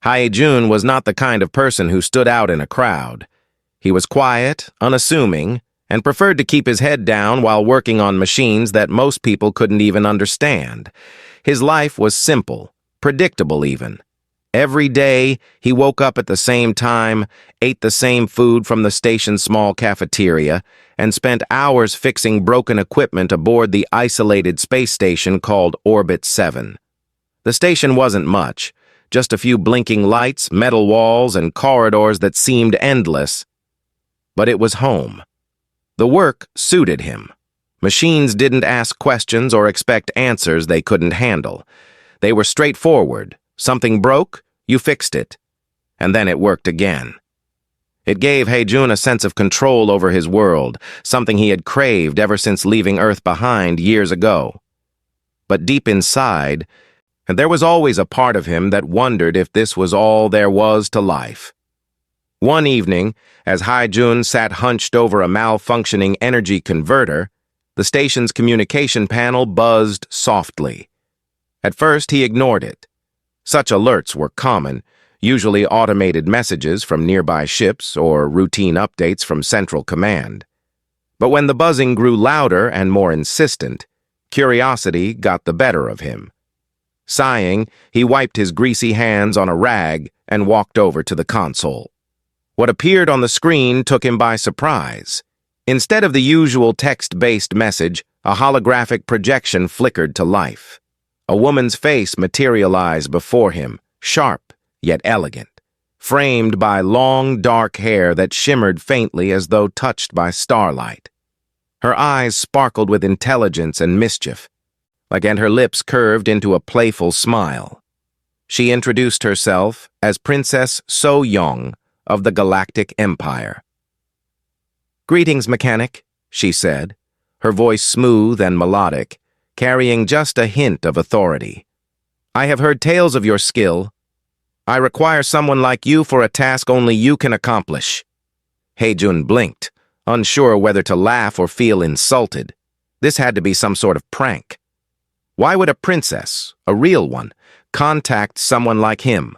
Hae-jun was not the kind of person who stood out in a crowd. He was quiet, unassuming, and preferred to keep his head down while working on machines that most people couldn't even understand. His life was simple, predictable even. Every day, he woke up at the same time, ate the same food from the station's small cafeteria, and spent hours fixing broken equipment aboard the isolated space station called Orbit 7. The station wasn't much, just a few blinking lights, metal walls, and corridors that seemed endless. But it was home. The work suited him. Machines didn't ask questions or expect answers they couldn't handle. They were straightforward. Something broke, you fixed it. And then it worked again. It gave Hae-jun a sense of control over his world, something he had craved ever since leaving Earth behind years ago. But deep inside, there was always a part of him that wondered if this was all there was to life. One evening, as Hae-jun sat hunched over a malfunctioning energy converter, the station's communication panel buzzed softly. At first, he ignored it. Such alerts were common, usually automated messages from nearby ships or routine updates from Central Command. But when the buzzing grew louder and more insistent, curiosity got the better of him. Sighing, he wiped his greasy hands on a rag and walked over to the console. What appeared on the screen took him by surprise. Instead of the usual text-based message, a holographic projection flickered to life. A woman's face materialized before him, sharp yet elegant, framed by long, dark hair that shimmered faintly as though touched by starlight. Her eyes sparkled with intelligence and mischief, and her lips curved into a playful smile. She introduced herself as Princess So-young of the Galactic Empire. "Greetings, mechanic," she said, her voice smooth and melodic, carrying just a hint of authority. "I have heard tales of your skill. I require someone like you for a task only you can accomplish." Hae-jun blinked, unsure whether to laugh or feel insulted. This had to be some sort of prank. Why would a princess, a real one, contact someone like him?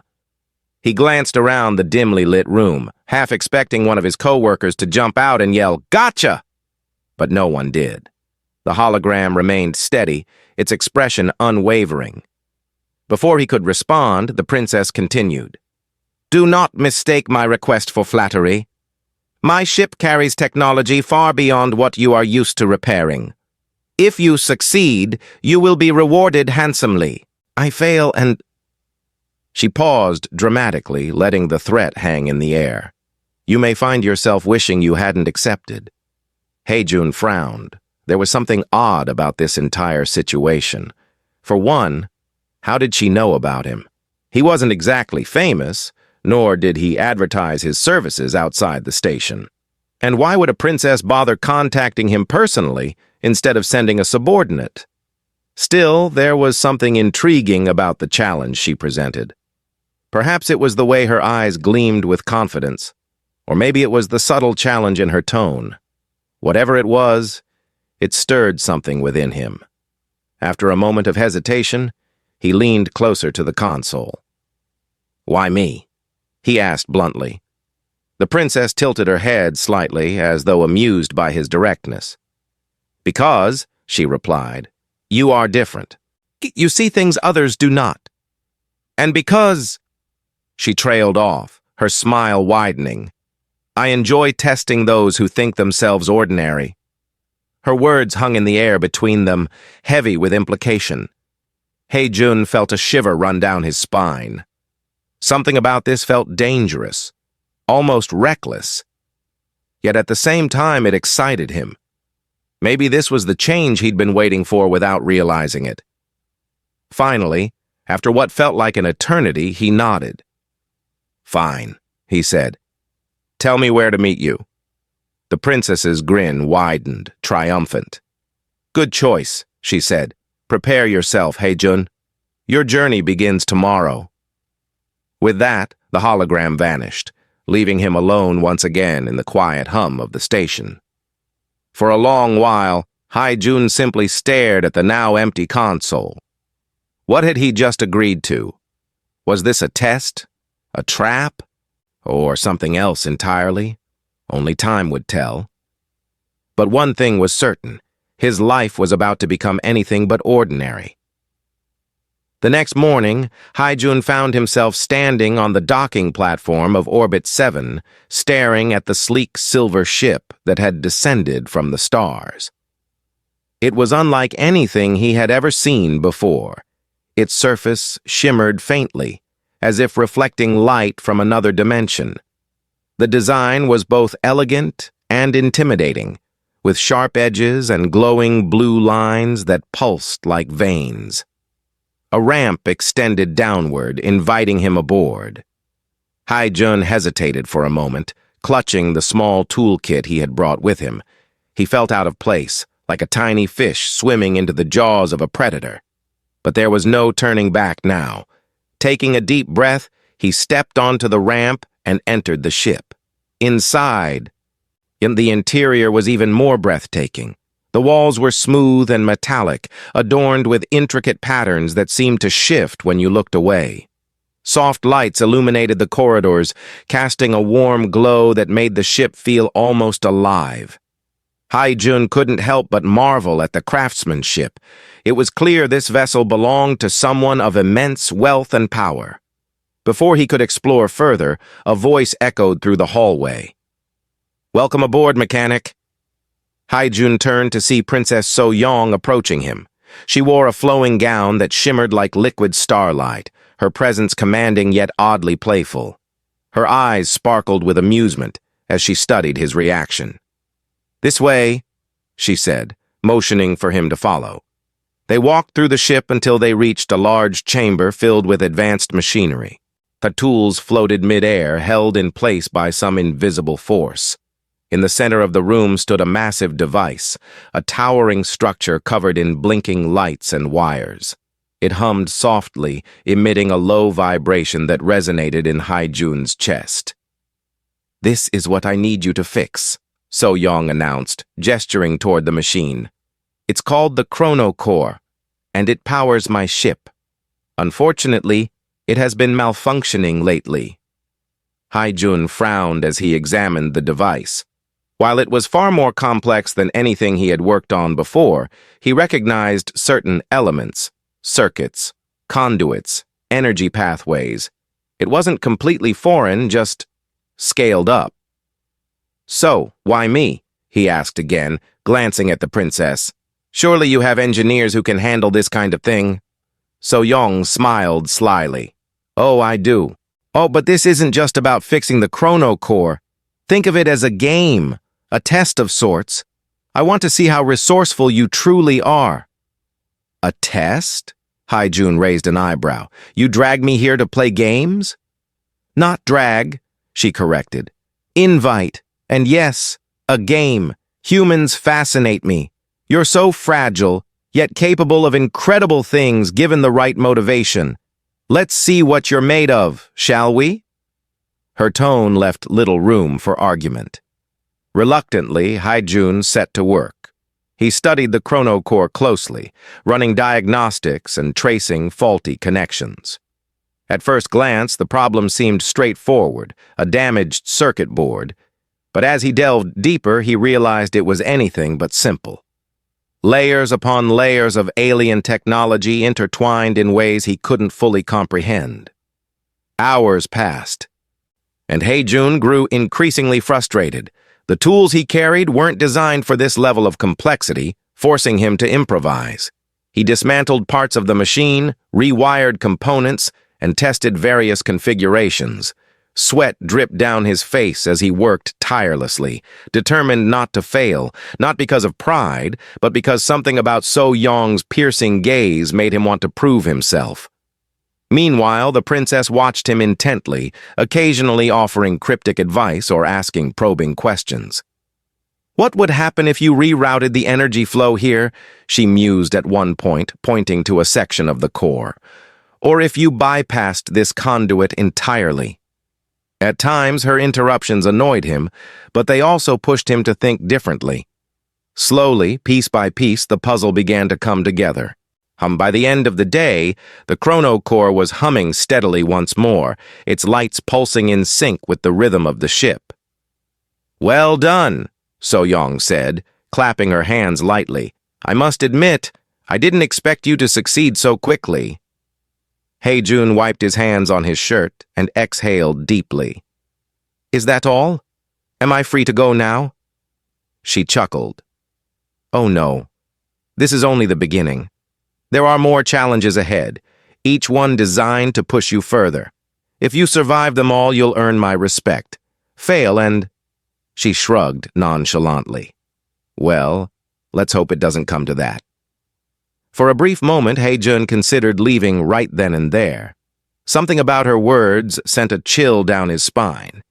He glanced around the dimly lit room, half expecting one of his co-workers to jump out and yell, "Gotcha!" But no one did. The hologram remained steady, its expression unwavering. Before he could respond, the princess continued, "Do not mistake my request for flattery. My ship carries technology far beyond what you are used to repairing. If you succeed, you will be rewarded handsomely. I fail and—" She paused dramatically, letting the threat hang in the air. "You may find yourself wishing you hadn't accepted." Hae-jun frowned. There was something odd about this entire situation. For one, how did she know about him? He wasn't exactly famous, nor did he advertise his services outside the station. And why would a princess bother contacting him personally instead of sending a subordinate? Still, there was something intriguing about the challenge she presented. Perhaps it was the way her eyes gleamed with confidence, or maybe it was the subtle challenge in her tone. Whatever it was, it stirred something within him. After a moment of hesitation, he leaned closer to the console. "Why me?" he asked bluntly. The princess tilted her head slightly, as though amused by his directness. "Because," she replied, "you are different. You see things others do not. And because—" She trailed off, her smile widening. "I enjoy testing those who think themselves ordinary." Her words hung in the air between them, heavy with implication. Hae-jun felt a shiver run down his spine. Something about this felt dangerous, almost reckless. Yet at the same time it excited him. Maybe this was the change he'd been waiting for without realizing it. Finally, after what felt like an eternity, he nodded. "Fine," he said. "Tell me where to meet you." The princess's grin widened, triumphant. "Good choice," she said. "Prepare yourself, Hae-jun. Your journey begins tomorrow." With that, the hologram vanished, leaving him alone once again in the quiet hum of the station. For a long while, Hae-jun simply stared at the now empty console. What had he just agreed to? Was this a test? A trap? Or something else entirely? Only time would tell. But one thing was certain. His life was about to become anything but ordinary. The next morning, Haijun found himself standing on the docking platform of Orbit 7, staring at the sleek silver ship that had descended from the stars. It was unlike anything he had ever seen before. Its surface shimmered faintly, as if reflecting light from another dimension. The design was both elegant and intimidating, with sharp edges and glowing blue lines that pulsed like veins. A ramp extended downward, inviting him aboard. Haijun hesitated for a moment, clutching the small toolkit he had brought with him. He felt out of place, like a tiny fish swimming into the jaws of a predator. But there was no turning back now. Taking a deep breath, he stepped onto the ramp and entered the ship. Inside, the interior was even more breathtaking. The walls were smooth and metallic, adorned with intricate patterns that seemed to shift when you looked away. Soft lights illuminated the corridors, casting a warm glow that made the ship feel almost alive. Haijun couldn't help but marvel at the craftsmanship. It was clear this vessel belonged to someone of immense wealth and power. Before he could explore further, a voice echoed through the hallway. "Welcome aboard, mechanic." Haijun turned to see Princess So-Young approaching him. She wore a flowing gown that shimmered like liquid starlight, her presence commanding yet oddly playful. Her eyes sparkled with amusement as she studied his reaction. "This way," she said, motioning for him to follow. They walked through the ship until they reached a large chamber filled with advanced machinery. The tools floated mid-air, held in place by some invisible force. In the center of the room stood a massive device, a towering structure covered in blinking lights and wires. It hummed softly, emitting a low vibration that resonated in Haijun's chest. "This is what I need you to fix," So-Young announced, gesturing toward the machine. "It's called the Chrono Core, and it powers my ship. Unfortunately, it has been malfunctioning lately." Haijun frowned as he examined the device. While it was far more complex than anything he had worked on before, he recognized certain elements, circuits, conduits, energy pathways. It wasn't completely foreign, just scaled up. "So, why me?" he asked again, glancing at the princess. "Surely you have engineers who can handle this kind of thing." So-Young smiled slyly. "Oh, I do. Oh, but this isn't just about fixing the Chrono Core. Think of it as a game. A test of sorts. I want to see how resourceful you truly are." "A test?" Haijun raised an eyebrow. "You dragged me here to play games?" "Not drag," she corrected. "Invite. And yes, a game. Humans fascinate me. You're so fragile, yet capable of incredible things given the right motivation. Let's see what you're made of, shall we?" Her tone left little room for argument. Reluctantly, Haijun set to work. He studied the Chrono Core closely, running diagnostics and tracing faulty connections. At first glance, the problem seemed straightforward, a damaged circuit board, but as he delved deeper, he realized it was anything but simple. Layers upon layers of alien technology intertwined in ways he couldn't fully comprehend. Hours passed, and Haijun grew increasingly frustrated. The tools he carried weren't designed for this level of complexity, forcing him to improvise. He dismantled parts of the machine, rewired components, and tested various configurations. Sweat dripped down his face as he worked tirelessly, determined not to fail, not because of pride, but because something about So-Young's piercing gaze made him want to prove himself. Meanwhile, the princess watched him intently, occasionally offering cryptic advice or asking probing questions. "What would happen if you rerouted the energy flow here?" she mused at one point, pointing to a section of the core. "Or if you bypassed this conduit entirely?" At times, her interruptions annoyed him, but they also pushed him to think differently. Slowly, piece by piece, the puzzle began to come together. By the end of the day, the chrono core was humming steadily once more, its lights pulsing in sync with the rhythm of the ship. "Well done," So-young said, clapping her hands lightly. "I must admit, I didn't expect you to succeed so quickly." Hae-jun wiped his hands on his shirt and exhaled deeply. "Is that all? Am I free to go now?" She chuckled. "Oh no, this is only the beginning. There are more challenges ahead, each one designed to push you further. If you survive them all, you'll earn my respect. Fail and—" She shrugged nonchalantly. "Well, let's hope it doesn't come to that." For a brief moment, Hae-jun considered leaving right then and there. Something about her words sent a chill down his spine.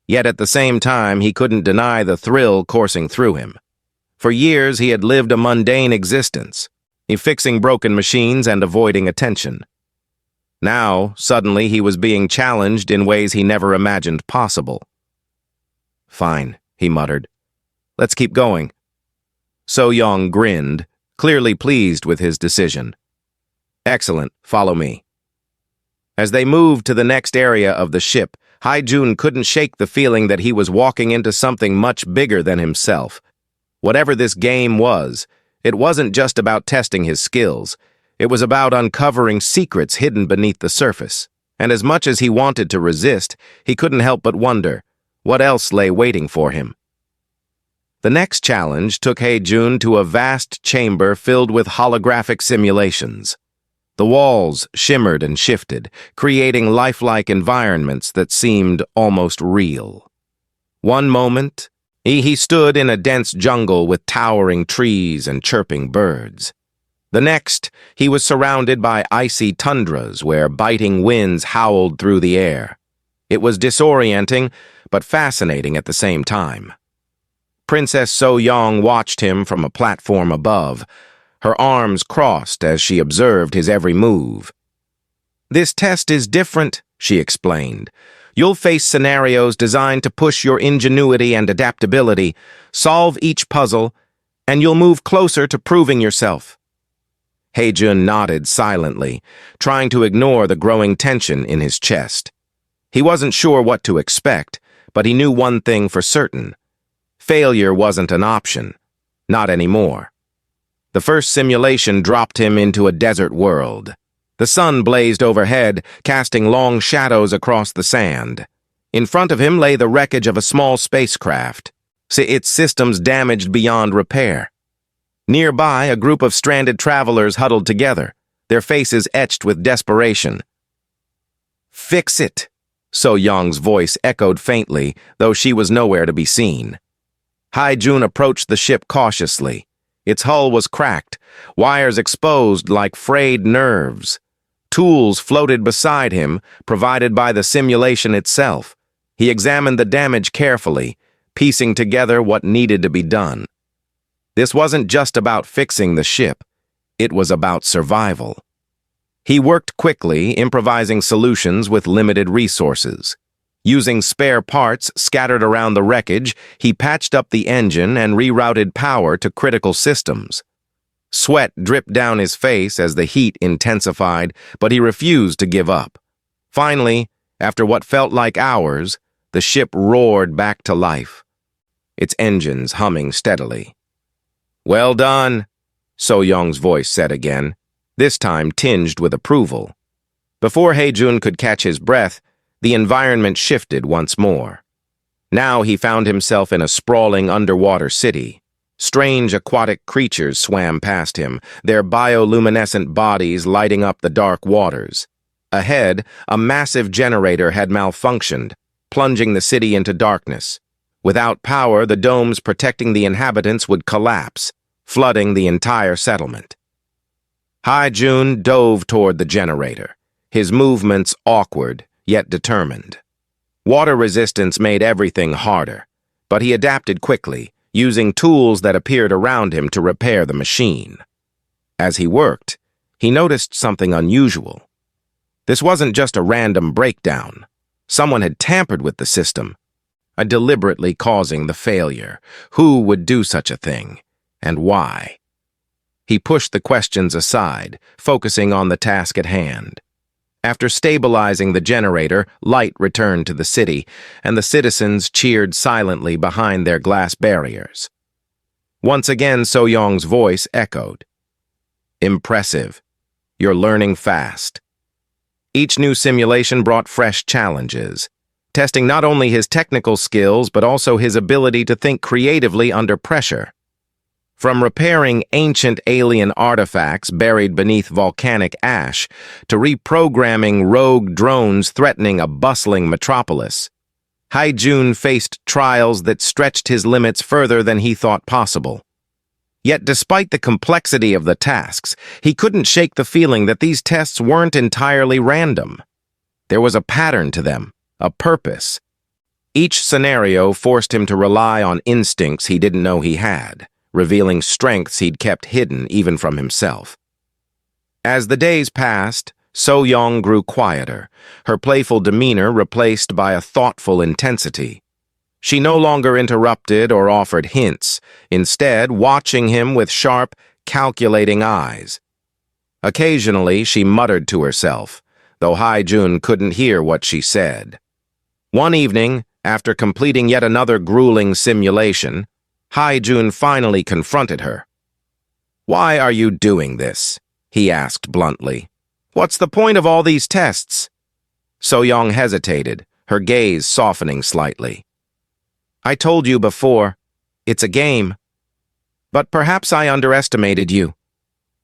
Yet at the same time, he couldn't deny the thrill coursing through him. For years, he had lived a mundane existence, fixing broken machines and avoiding attention. Now, suddenly, he was being challenged in ways he never imagined possible. "Fine," he muttered. "Let's keep going." So-young grinned, clearly pleased with his decision. "Excellent, follow me." As they moved to the next area of the ship, Hae-jun couldn't shake the feeling that he was walking into something much bigger than himself. Whatever this game was, it wasn't just about testing his skills. It was about uncovering secrets hidden beneath the surface. And as much as he wanted to resist, he couldn't help but wonder, what else lay waiting for him? The next challenge took Hae-jun to a vast chamber filled with holographic simulations. The walls shimmered and shifted, creating lifelike environments that seemed almost real. One moment, he stood in a dense jungle with towering trees and chirping birds. The next, he was surrounded by icy tundras where biting winds howled through the air. It was disorienting, but fascinating at the same time. Princess So-young watched him from a platform above, her arms crossed as she observed his every move. "This test is different," she explained. "You'll face scenarios designed to push your ingenuity and adaptability, solve each puzzle, and you'll move closer to proving yourself." Hae-jun nodded silently, trying to ignore the growing tension in his chest. He wasn't sure what to expect, but he knew one thing for certain. Failure wasn't an option. Not anymore. The first simulation dropped him into a desert world. The sun blazed overhead, casting long shadows across the sand. In front of him lay the wreckage of a small spacecraft, its systems damaged beyond repair. Nearby, a group of stranded travelers huddled together, their faces etched with desperation. "Fix it!" So-young's voice echoed faintly, though she was nowhere to be seen. Hae-jun approached the ship cautiously. Its hull was cracked, wires exposed like frayed nerves. Tools floated beside him, provided by the simulation itself. He examined the damage carefully, piecing together what needed to be done. This wasn't just about fixing the ship. It was about survival. He worked quickly, improvising solutions with limited resources. Using spare parts scattered around the wreckage, he patched up the engine and rerouted power to critical systems. Sweat dripped down his face as the heat intensified, but he refused to give up. Finally, after what felt like hours, the ship roared back to life, its engines humming steadily. "Well done," So-young's voice said again, this time tinged with approval. Before Hae-jun could catch his breath, the environment shifted once more. Now he found himself in a sprawling underwater city. Strange aquatic creatures swam past him, their bioluminescent bodies lighting up the dark waters. Ahead, a massive generator had malfunctioned, plunging the city into darkness. Without power, the domes protecting the inhabitants would collapse, flooding the entire settlement. Hae-jun dove toward the generator, his movements awkward, yet determined. Water resistance made everything harder, but he adapted quickly, using tools that appeared around him to repair the machine. As he worked, he noticed something unusual. This wasn't just a random breakdown. Someone had tampered with the system, deliberately causing the failure. Who would do such a thing, and why? He pushed the questions aside, focusing on the task at hand. After stabilizing the generator, light returned to the city, and the citizens cheered silently behind their glass barriers. Once again, So-young's voice echoed. Impressive. You're learning fast. Each new simulation brought fresh challenges, testing not only his technical skills but also his ability to think creatively under pressure. From repairing ancient alien artifacts buried beneath volcanic ash to reprogramming rogue drones threatening a bustling metropolis, Hae-jun faced trials that stretched his limits further than he thought possible. Yet despite the complexity of the tasks, he couldn't shake the feeling that these tests weren't entirely random. There was a pattern to them, a purpose. Each scenario forced him to rely on instincts he didn't know he had, revealing strengths he'd kept hidden even from himself. As the days passed, So-young grew quieter, her playful demeanor replaced by a thoughtful intensity. She no longer interrupted or offered hints, instead watching him with sharp, calculating eyes. Occasionally, she muttered to herself, though Hae-jun couldn't hear what she said. One evening, after completing yet another grueling simulation, Hae-jun finally confronted her. "Why are you doing this?" he asked bluntly. "What's the point of all these tests?" So-young hesitated, her gaze softening slightly. "I told you before, it's a game. But perhaps I underestimated you.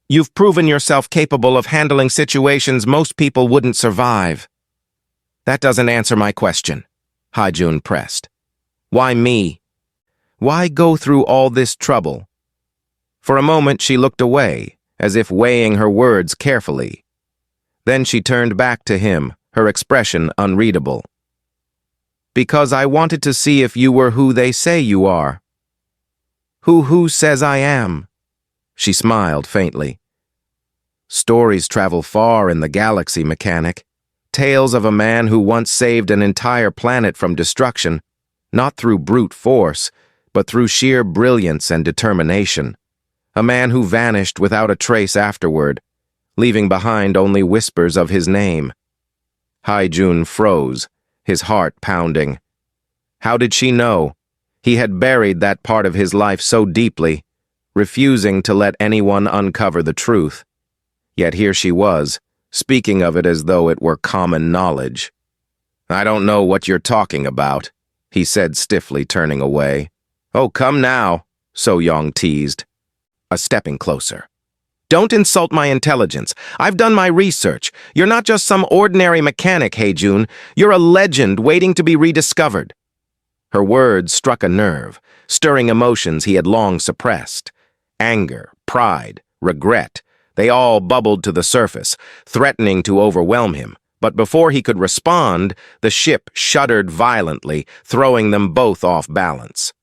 You've proven yourself capable of handling situations most people wouldn't survive." "That doesn't answer my question," Hae-jun pressed. "Why me? Why go through all this trouble?" For a moment she looked away, as if weighing her words carefully. Then she turned back to him, her expression unreadable. "Because I wanted to see if you were who they say you are." Who says I am?" She smiled faintly. "Stories travel far in the galaxy, mechanic. Tales of a man who once saved an entire planet from destruction, not through brute force, but through sheer brilliance and determination. A man who vanished without a trace afterward, leaving behind only whispers of his name." Hae-jun froze, his heart pounding. How did she know? He had buried that part of his life so deeply, refusing to let anyone uncover the truth. Yet here she was, speaking of it as though it were common knowledge. "I don't know what you're talking about," he said stiffly, turning away. "Oh, come now," So-young teased, stepping closer. "Don't insult my intelligence. I've done my research. You're not just some ordinary mechanic, Hae-jun. You're a legend waiting to be rediscovered." Her words struck a nerve, stirring emotions he had long suppressed. Anger, pride, regret, they all bubbled to the surface, threatening to overwhelm him. But before he could respond, the ship shuddered violently, throwing them both off balance.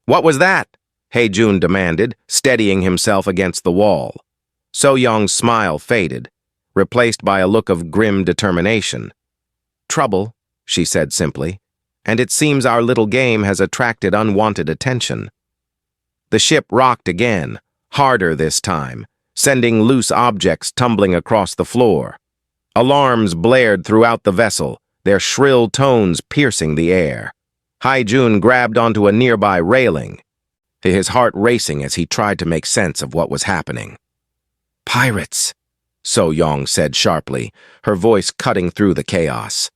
"What was that?" Hae-jun demanded, steadying himself against the wall. So-young's smile faded, replaced by a look of grim determination. "Trouble," she said simply, "and it seems our little game has attracted unwanted attention." The ship rocked again, harder this time, sending loose objects tumbling across the floor. Alarms blared throughout the vessel, their shrill tones piercing the air. Hae-jun grabbed onto a nearby railing, his heart racing as he tried to make sense of what was happening. "Pirates," So-young said sharply, her voice cutting through the chaos.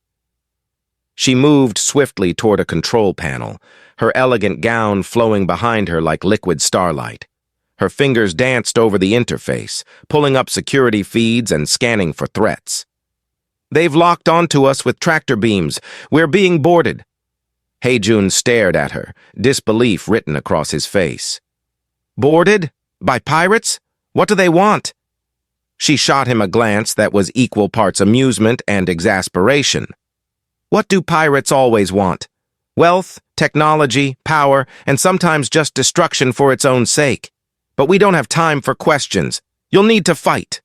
She moved swiftly toward a control panel, her elegant gown flowing behind her like liquid starlight. Her fingers danced over the interface, pulling up security feeds and scanning for threats. "They've locked onto us with tractor beams. We're being boarded." Hae-jun stared at her, disbelief written across his face. "Boarded? By pirates? What do they want?" She shot him a glance that was equal parts amusement and exasperation. "What do pirates always want? Wealth, technology, power, and sometimes just destruction for its own sake. But we don't have time for questions. You'll need to fight."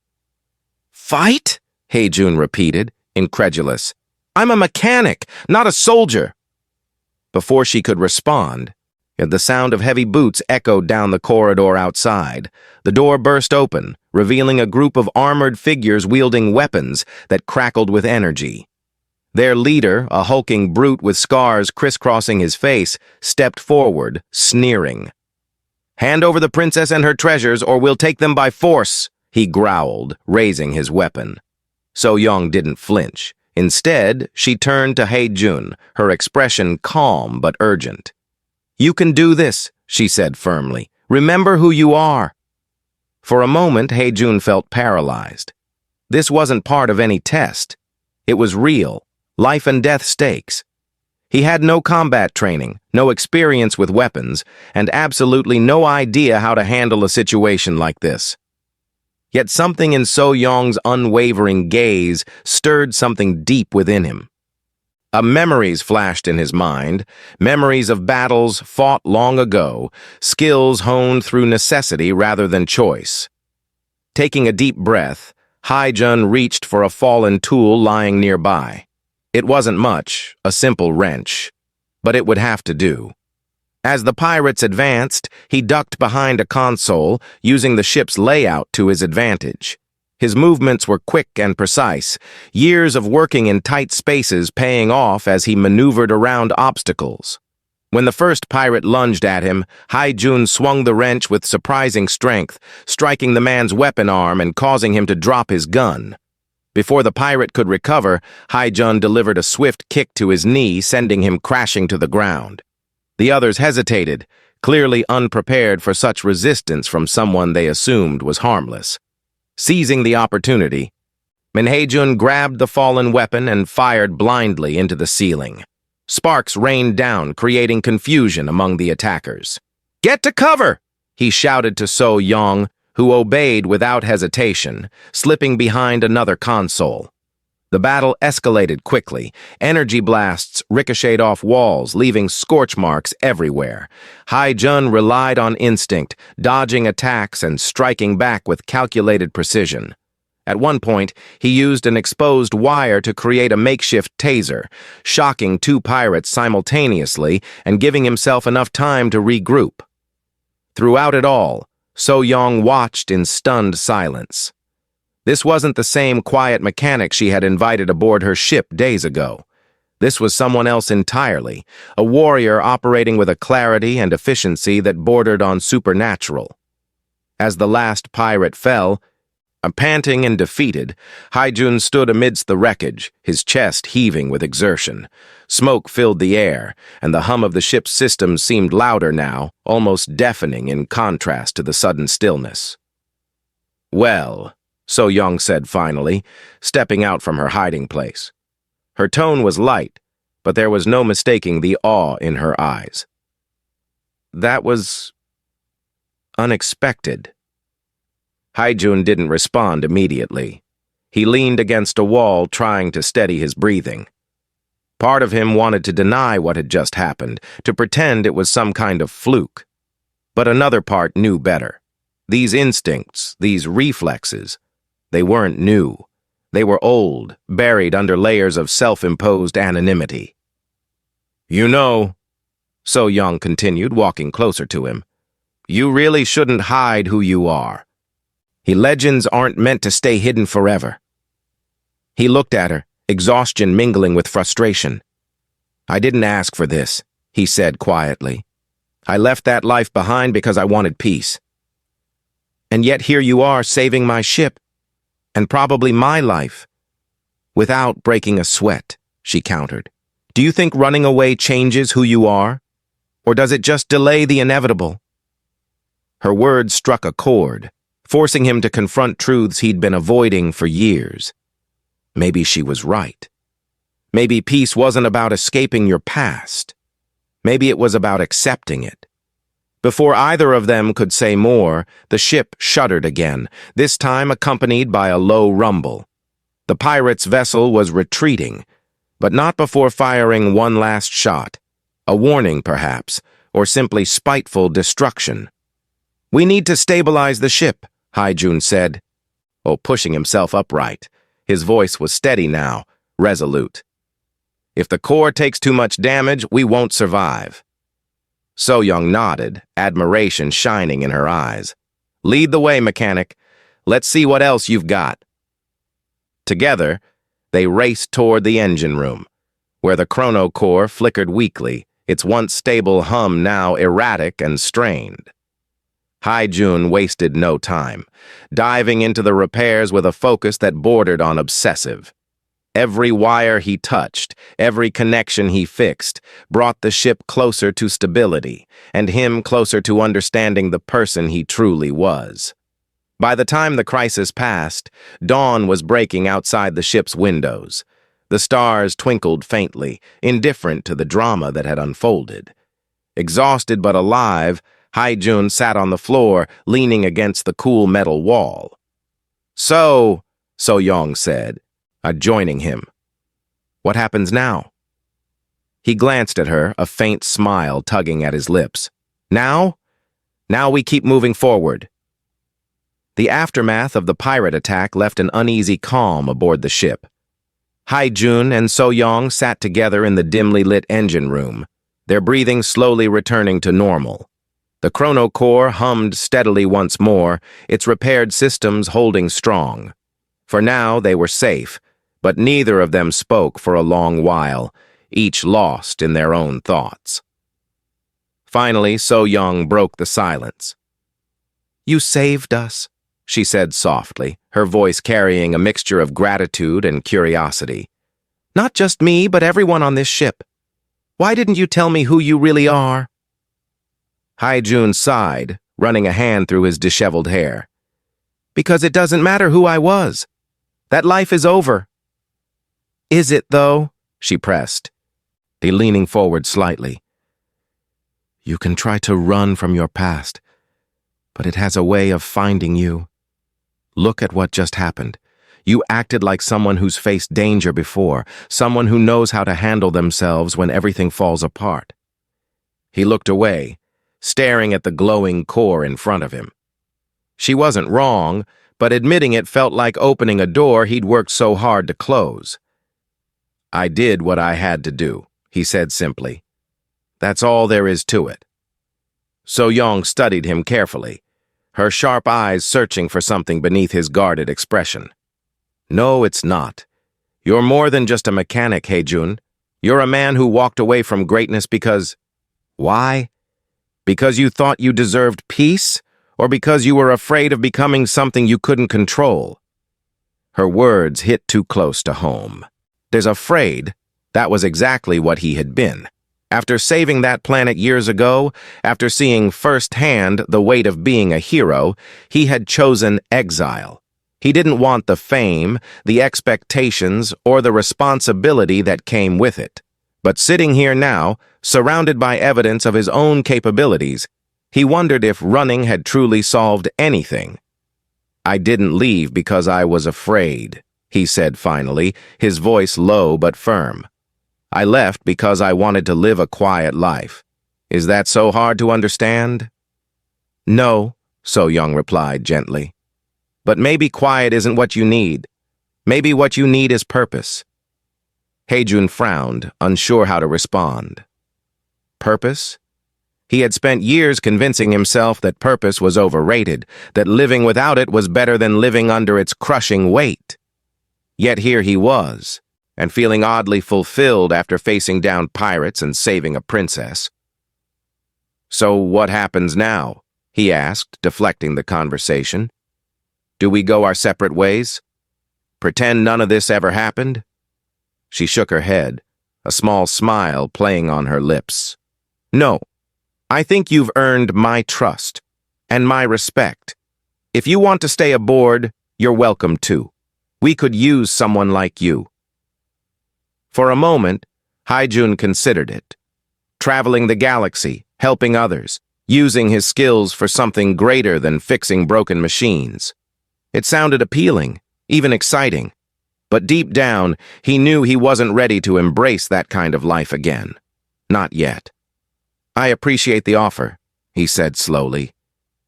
"Fight?" Hae-jun repeated, incredulous. "I'm a mechanic, not a soldier." Before she could respond, The sound of heavy boots echoed down the corridor outside. The door burst open, revealing a group of armored figures wielding weapons that crackled with energy. Their leader, a hulking brute with scars crisscrossing his face, stepped forward, sneering. "Hand over the princess and her treasures, or we'll take them by force," he growled, raising his weapon. So-young didn't flinch. Instead, she turned to Hae-jun, her expression calm but urgent. "You can do this," she said firmly. "Remember who you are." For a moment, Hae-jun felt paralyzed. This wasn't part of any test. It was real, life and death stakes. He had no combat training, no experience with weapons, and absolutely no idea how to handle a situation like this. Yet something in So-young's unwavering gaze stirred something deep within him. Memories flashed in his mind, memories of battles fought long ago, skills honed through necessity rather than choice. Taking a deep breath, Hae-jun reached for a fallen tool lying nearby. It wasn't much, a simple wrench, but it would have to do. As the pirates advanced, he ducked behind a console, using the ship's layout to his advantage. His movements were quick and precise, years of working in tight spaces paying off as he maneuvered around obstacles. When the first pirate lunged at him, Hae-jun swung the wrench with surprising strength, striking the man's weapon arm and causing him to drop his gun. Before the pirate could recover, Hae-jun delivered a swift kick to his knee, sending him crashing to the ground. The others hesitated, clearly unprepared for such resistance from someone they assumed was harmless. Seizing the opportunity, Hae-jun grabbed the fallen weapon and fired blindly into the ceiling. Sparks rained down, creating confusion among the attackers. "Get to cover!" he shouted to So-young, who obeyed without hesitation, slipping behind another console. The battle escalated quickly. Energy blasts ricocheted off walls, leaving scorch marks everywhere. Hae-jun relied on instinct, dodging attacks and striking back with calculated precision. At one point, he used an exposed wire to create a makeshift taser, shocking two pirates simultaneously and giving himself enough time to regroup. Throughout it all, So-young watched in stunned silence. This wasn't the same quiet mechanic she had invited aboard her ship days ago. This was someone else entirely, a warrior operating with a clarity and efficiency that bordered on supernatural. As the last pirate fell, panting and defeated, Hae-jun stood amidst the wreckage, his chest heaving with exertion. Smoke filled the air, and the hum of the ship's systems seemed louder now, almost deafening in contrast to the sudden stillness. "Well," So-young said finally, stepping out from her hiding place. Her tone was light, but there was no mistaking the awe in her eyes. "That was unexpected." Hae-jun didn't respond immediately. He leaned against a wall, trying to steady his breathing. Part of him wanted to deny what had just happened, to pretend it was some kind of fluke. But another part knew better. These instincts, these reflexes, they weren't new. They were old, buried under layers of self-imposed anonymity. "You know," So-young continued, walking closer to him, "you really shouldn't hide who you are. Legends aren't meant to stay hidden forever." He looked at her, exhaustion mingling with frustration. "I didn't ask for this," he said quietly. "I left that life behind because I wanted peace. And yet here you are saving my ship, and probably my life, without breaking a sweat," she countered. "Do you think running away changes who you are? Or does it just delay the inevitable?" Her words struck a chord, forcing him to confront truths he'd been avoiding for years. Maybe she was right. Maybe peace wasn't about escaping your past. Maybe it was about accepting it. Before either of them could say more, the ship shuddered again, this time accompanied by a low rumble. The pirate's vessel was retreating, but not before firing one last shot. A warning, perhaps, or simply spiteful destruction. "We need to stabilize the ship," Hae-jun said, pushing himself upright. His voice was steady now, resolute. "If the core takes too much damage, we won't survive." So-young nodded, admiration shining in her eyes. "Lead the way, mechanic. Let's see what else you've got." Together, they raced toward the engine room, where the chrono core flickered weakly, its once stable hum now erratic and strained. Haijun wasted no time, diving into the repairs with a focus that bordered on obsessive. Every wire he touched, every connection he fixed, brought the ship closer to stability, and him closer to understanding the person he truly was. By the time the crisis passed, dawn was breaking outside the ship's windows. The stars twinkled faintly, indifferent to the drama that had unfolded. Exhausted but alive, Haijun sat on the floor, leaning against the cool metal wall. So-young said, joining him. "What happens now?" He glanced at her, a faint smile tugging at his lips. "Now? Now we keep moving forward." The aftermath of the pirate attack left an uneasy calm aboard the ship. Haijun and So-young sat together in the dimly lit engine room, their breathing slowly returning to normal. The chrono core hummed steadily once more, its repaired systems holding strong. For now they were safe, but neither of them spoke for a long while, each lost in their own thoughts. Finally, So-young broke the silence. "You saved us," she said softly, her voice carrying a mixture of gratitude and curiosity. "Not just me, but everyone on this ship. Why didn't you tell me who you really are?" Haijun sighed, running a hand through his disheveled hair. "Because it doesn't matter who I was. That life is over." "Is it, though?" she pressed, leaning forward slightly. "You can try to run from your past, but it has a way of finding you. Look at what just happened. You acted like someone who's faced danger before, someone who knows how to handle themselves when everything falls apart." He looked away, staring at the glowing core in front of him. She wasn't wrong, but admitting it felt like opening a door he'd worked so hard to close. "I did what I had to do," he said simply. "That's all there is to it." So-young studied him carefully, her sharp eyes searching for something beneath his guarded expression. "No, it's not. You're more than just a mechanic, Haijun. You're a man who walked away from greatness because... Why? Because you thought you deserved peace, or because you were afraid of becoming something you couldn't control?" Her words hit too close to home. There's afraid, that was exactly what he had been. After saving that planet years ago, after seeing firsthand the weight of being a hero, he had chosen exile. He didn't want the fame, the expectations, or the responsibility that came with it. But sitting here now, surrounded by evidence of his own capabilities, he wondered if running had truly solved anything. "I didn't leave because I was afraid," he said finally, his voice low but firm. "I left because I wanted to live a quiet life. Is that so hard to understand?" "No," So-young replied gently. "But maybe quiet isn't what you need. Maybe what you need is purpose." Haijun frowned, unsure how to respond. Purpose? He had spent years convincing himself that purpose was overrated, that living without it was better than living under its crushing weight. Yet here he was, and feeling oddly fulfilled after facing down pirates and saving a princess. "So what happens now?" he asked, deflecting the conversation. "Do we go our separate ways? Pretend none of this ever happened?" She shook her head, a small smile playing on her lips. "No, I think you've earned my trust and my respect. If you want to stay aboard, you're welcome too. We could use someone like you." For a moment, Haijun considered it. Traveling the galaxy, helping others, using his skills for something greater than fixing broken machines. It sounded appealing, even exciting. But deep down, he knew he wasn't ready to embrace that kind of life again. Not yet. "I appreciate the offer," he said slowly,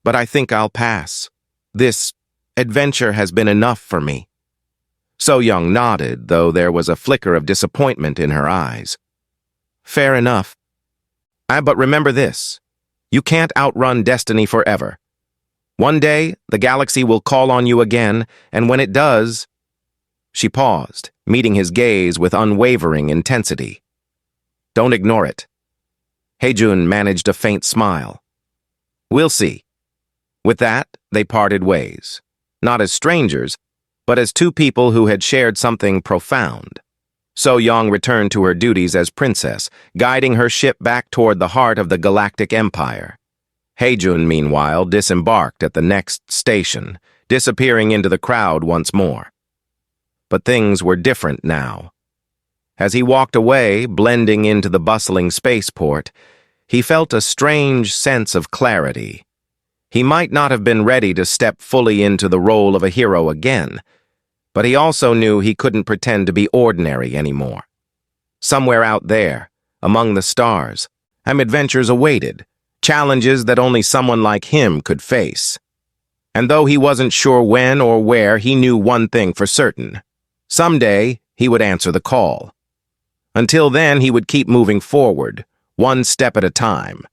"but I think I'll pass. This adventure has been enough for me." So-young nodded, though there was a flicker of disappointment in her eyes. "Fair enough. But remember this, You can't outrun destiny forever. One day, the galaxy will call on you again, and when it does... She paused, meeting his gaze with unwavering intensity. Don't ignore it. Heijun managed a faint smile. We'll see. With that, they parted ways. Not as strangers, but as two people who had shared something profound. So-young returned to her duties as princess, guiding her ship back toward the heart of the Galactic Empire. Heijun, meanwhile, disembarked at the next station, disappearing into the crowd once more. But things were different now. As he walked away, blending into the bustling spaceport, he felt a strange sense of clarity. He might not have been ready to step fully into the role of a hero again, but he also knew he couldn't pretend to be ordinary anymore. Somewhere out there, among the stars, adventures awaited, challenges that only someone like him could face. And though he wasn't sure when or where, he knew one thing for certain. Someday, he would answer the call. Until then, he would keep moving forward, one step at a time,